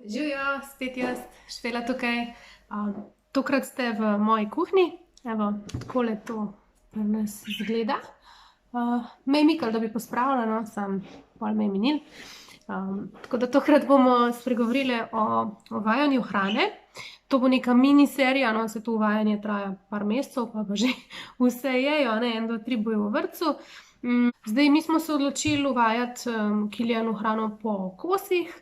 Živijo, spet jaz, Špela tukaj. Tokrat ste v moji kuhinji, evo, takole to pri nas izgleda. Me je mikalo, da bi pospravila, no, sam pol me je minil. Tako da tokrat bomo spregovorili o vajanju hrane. To bo neka miniserija, no, se to uvajanje traja par mesecev, pa že vse jejo, ne, 1, 2, 3 bojo v vrtcu. Zdaj, mi smo se odločili uvajati Kilijanu hrano po kosih.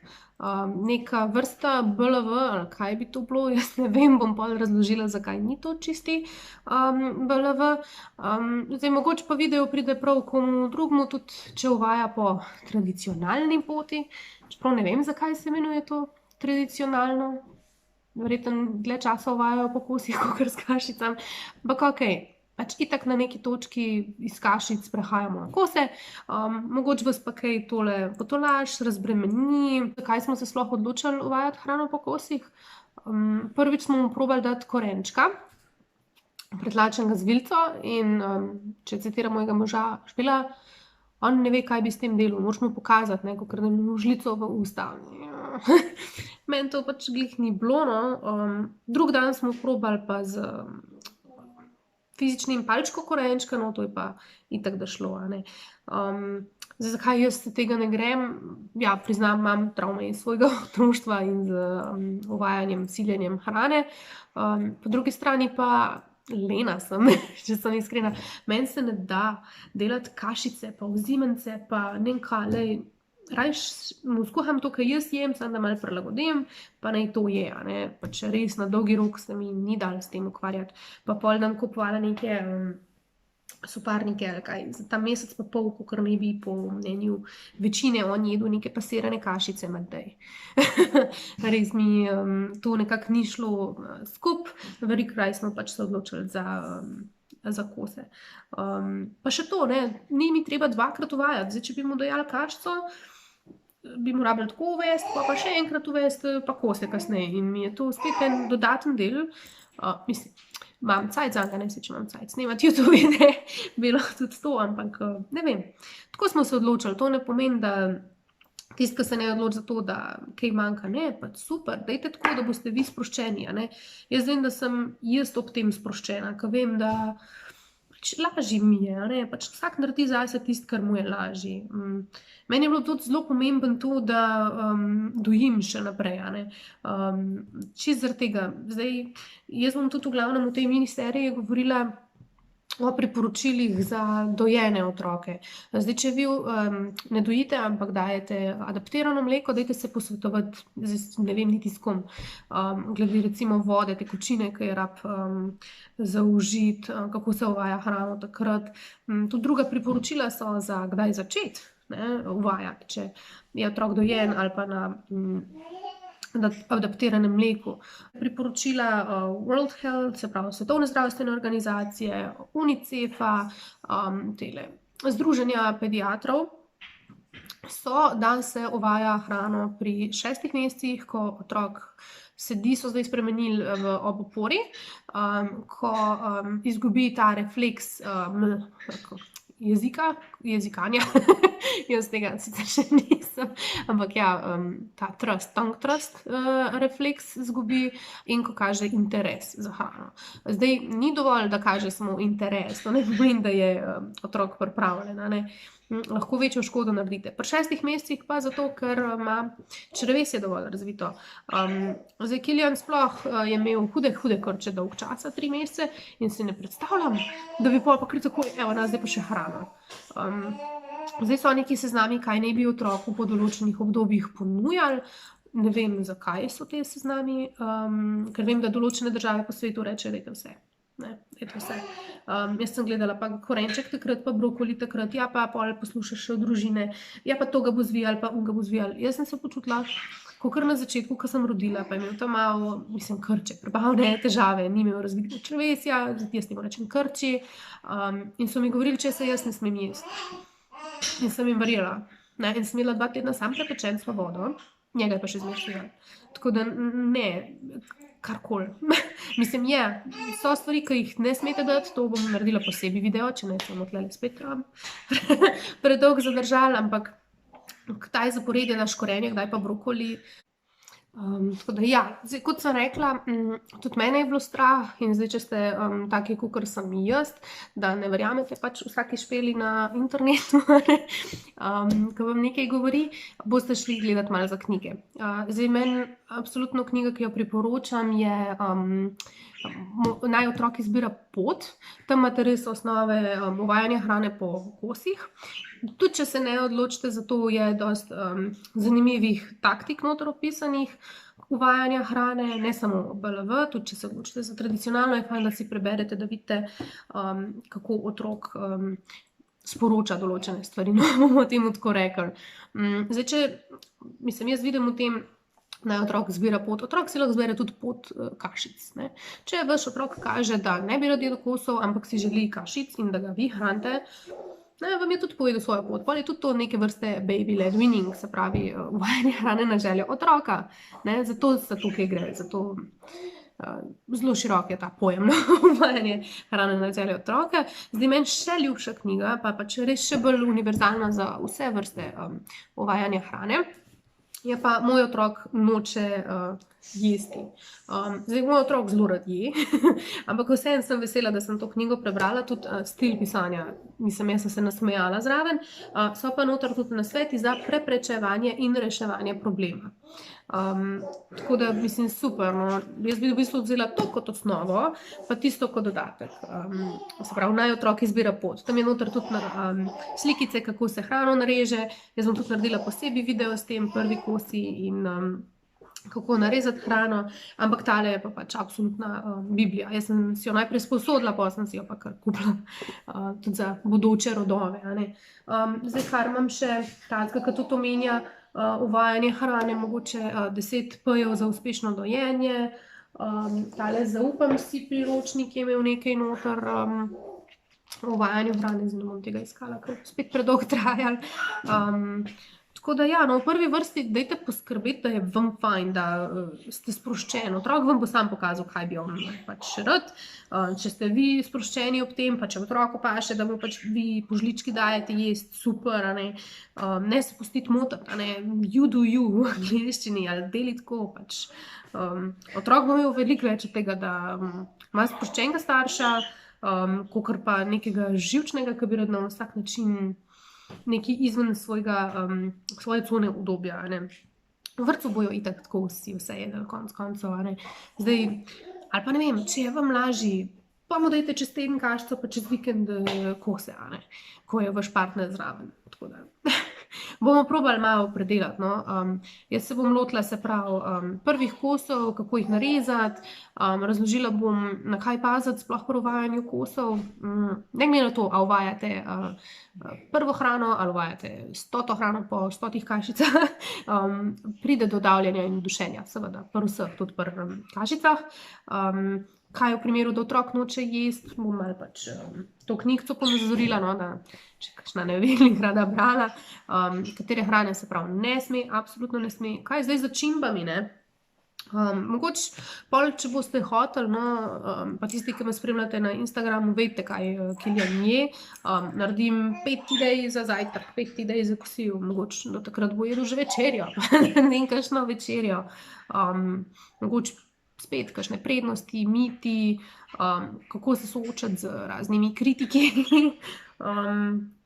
Neka vrsta BLV, ali kaj bi to bilo, jaz ne vem, bom pol razložila, zakaj ni to čisti BLV. Zdaj, mogoče pa video pride prav komu drugmu, tudi če uvaja po tradicionalni poti, čeprav ne vem, zakaj se imenuje to tradicionalno. Verjetno dlje časa uvajajo po kosih, kakor s kašicami, ampak okej. Pač itak na neki točki iz kašic prehajamo na kose, mogoče vas pa kaj tole potolaž, razbremeni. Zakaj smo se sploh odločili uvajati hrano po kosih? Prvič smo mu probali dati korenčka, pretlačenega z vilico, in če citiram mojega moža Špela, on ne ve, kaj bi s tem delal, moraš mu pokazati, ne, kakor da mu žlico v usta. Meni to pač glih ni bilo, no. Drug dan smo probali pa z fizičnim palčko korenčka, no, to je pa itak da šlo, a ne. Zdaj, zakaj jaz tega ne grem? Ja, priznam, imam travme iz svojega otroštva in z uvajanjem, siljenjem hrane. Po drugi strani pa lena sem, če sem iskrena. Meni se ne da delati kašice, pa ozimence, pa ne vem kaj, lej, rajš mu skuham to, kar jaz jem, samo da malo prilagodim, pa naj to je, a ne. Pač res na dolgi rok se mi ni dalo s tem ukvarjati. Pa pol dan kupovala neke soparnike ali kaj, za ta mesec pa pol, kakor naj bi po mnenju večine on jedel neke pasirane kašice med dej. Res mi to nekako ni šlo skup, veliko raje smo pač se odločili za kose. Pa še to, ne, ni mi treba dvakrat uvajati. Zdaj, če bi mu dajali kašico, bi mu rabili tako uvesti, pa še enkrat uvesti, pa kose kasneje. In mi je to spet en dodaten del. Mislim, imam cajt zanj, ne, če imam cajt snemati YouTube, ne, bilo tudi to, ampak ne vem. Tako smo se odločili, to ne pomeni, da tisti, ki se ne odloči za to, da kaj manjka, ne, pač super, dajte tako, da boste vi sproščeni, a ne. Jaz vem, da sem jaz ob tem sproščena, ker vem, da pač lažje mi je, a ne, pač vsak naredi zase tisto, kar mu je lažje. Meni je bilo tudi zelo pomembno to, da dojim še naprej, a ne. Čisto zaradi tega. Zdaj, jaz bom tudi v glavnem v tej miniseriji govorila o priporočilih za dojene otroke. Zdaj, če vi ne dojite, ampak dajete adaptirano mleko, dajte se posvetovati, ne vem niti s kom, glede recimo vode, tekočine, ki je rab zaužiti, kako se uvaja hrano takrat. Tudi druga priporočila so za kdaj začeti, ne, uvajati, če je otrok dojen ali pa na adaptiranem mleku. Priporočila World Health, se pravi Svetovne zdravstvene organizacije, UNICEF-a, tele združenja pediatrov, so, da se uvaja hrano pri 6 mesecih, ko otrok sedi, so zdaj spremenili ob opori, ko izgubi ta refleks jezikanja, jaz tega sicer še nisem, ampak ja, ta tongue thrust refleks izgubi, in ko kaže interes za hrano. Zdaj, ni dovolj, da kaže samo interes, to ne pomeni, da je otrok pripravljen, a ne. Lahko večjo škodo naredite. Pri 6 mesecih pa zato, ker ima črevesje dovolj razvito. Zdaj, Kilijan sploh je imel hude krče dolg časa, 3 mesece, in si ne predstavljam, da bi pol pa kar takoj, evo, zdaj pa še hrana. Zdaj so neki seznami, kaj naj bi otroku po določenih obdobjih ponujali. Ne vem, zakaj so te seznami, ker vem, da določene države po svetu rečejo, dajte vse. Ne, dajte vse. Jaz sem gledala pa korenček takrat, pa brokoli takrat, ja, pa pol poslušaš še od družine, ja, pa to ga bo zvijal, pa ga bo zvijal. Jaz sem se počutila, kakor na začetku, ko sem rodila, pa je imel tam malo, mislim, krče, prebavne težave, ni imel razvitega črevesja, jaz temu rečem krči, in so mi govorili, če se jaz ne smem jesti. In sem jim verjela, ne, in sem imela 2 tedna sam prepečen s vodo, njega je pa še zmešljala. Tako da ne, karkoli. Mislim, so stvari, ki jih ne smete dati, to bom naredila posebej video, če ne sem tlele spet predolgo zadržala, ampak kdaj zaporedje daš korenje, kdaj pa brokoli. Tako da ja, zdaj, kot sem rekla, tudi mene je bilo strah in zdaj, če ste taki, kakor sem jaz, da ne verjamete pač vsaki špeli na internetu, ko vam nekaj govori, boste šli gledati malo za knjige. Zdaj, meni absolutno knjiga, ki jo priporočam, je Naj otrok izbira pot. Tam imate res osnove uvajanja hrane po kosih. Tudi če se ne odločite za to, je dosti zanimivih taktik noter opisanih uvajanja hrane, ne samo BLV, tudi če se odločite za tradicionalno, je fajn, da si preberete, da vidite, kako otrok sporoča določene stvari. No, bomo temu tako rekli. Zdaj, jaz vidim v tem, naj otrok izbira pot. Otrok si lahko izbere tudi pot kašic. Ne? Če vaš otrok kaže, da ne bi rad jedel kosov, ampak si želi kašic in da ga vi hranite, vam je tudi povedal svojo pot. Pol je tudi to neke vrste baby-led weaning, se pravi uvajanje hrane na željo otroka. Ne? Zato se tukaj gre, zato zelo širok je ta pojem, no? Uvajanje hrane na željo otroka. Zdaj, meni še ljubša knjiga, pa pač res še bolj univerzalna za vse vrste uvajanja hrane, je pa Moj otrok noče jesti. Zdaj, moj otrok zelo rad je, ampak vseeno sem vesela, da sem to knjigo prebrala, tudi stil pisanja. Jaz sem se nasmejala zraven. So pa noter tudi nasveti za preprečevanje in reševanje problema. Tako da, mislim, super. No. Jaz bi v bistvu vzela to kot osnovo, pa tisto kot dodatek. Se pravi, naj otrok izbira pot. Tam je noter tudi slikice, kako se hrano nareže. Jaz bom tudi naredila posebej video s tem, prvi kosi in kako narezati hrano, ampak tale je pa pač absolutna biblija. Jaz sem si jo najprej sposodila, pa sem si jo pa kar kupila tudi za bodoče rodove. Zdaj, kar imam še takega, ki tudi omenja uvajanje hrane, mogoče 10 P-jev za uspešno dojenje. Tale Zaupam si priročnik je imel nekaj noter o uvajanju hrane, zdaj ne bom tega iskala, ker spet predolgo trajal. Tako da ja, no, v prvi vrsti dajte poskrbeti, da je vam fajn, da ste sproščeni. Otrok vam bo sam pokazal, kaj bi on pač rad. Če ste vi sproščeni ob tem, pa če otroku paše, da mu pač vi po žlički dajete jesti, super, ne se pustiti motiti, you do you v angleščini ali deli tako pač. Otrok bo imel veliko več od tega, da ima sproščenega starša, kakor pa nekega živčnega, ki bi rad na vsak način nekaj izven svoje cone udobja. V vrtcu bojo itak tako vsi vse jedli konec koncev. Zdaj, ali pa ne vem, če je vam lažji, pa mu dajte čez teden kašico, pa čez vikend kose, ko je vaš partner zraven. Tako da bomo probali malo predelati. No? Jaz se bom lotila, se pravi, prvih kosov, kako jih narezati, razložila bom, na kaj paziti sploh pri uvajanju kosov. Ne glede na to, a uvajate prvo hrano, ali uvajate 100 hrano po 100 kašicah, pride do davljanja in dušenja, seveda, pri vseh, tudi pri kašicah. Kaj v primeru, da otrok noče jesti, bom malo pač to knjigco ponazorila, no, da če kakšna ne ve, rada brala, katere hrane se pravi ne sme, absolutno ne sme. Kaj zdaj z začimbami, ne? Mogoče pol, če boste hoteli, no, pa tisti, ki me spremljate na Instagramu, vedite, kaj Kilian je. Naredim 5 idej za zajtrk, 5 idej za kosilo, mogoče do takrat bo jedel že večerjo, ne vem, kakšno večerjo. Mogoče spet kakšne prednosti, miti, kako se soočati z raznimi kritiki.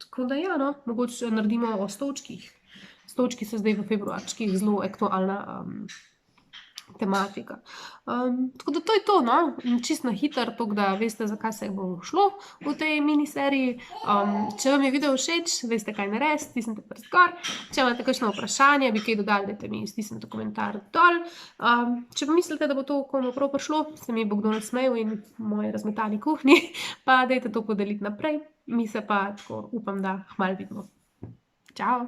Tako da ja, no, mogoče naredimo o stolčkih. Stolčki so zdaj v februarčkih zelo aktualna tematika. Tako da to je to, no, čist na hitro, tako da veste, zakaj se bo šlo v tej miniseriji. Če vam je video všeč, veste, kaj narediti, stisnite prst gor. Če imate kakšno vprašanje, bi kaj dodali, dajte mi stisnite komentar dol. Če pa mislite, da bo to komu prav prišlo, se mi bo kdo nasmejal in moji razmetani kuhinji, pa dajte to podeliti naprej. Mi se pa tako upam, da kmalu vidimo. Čau!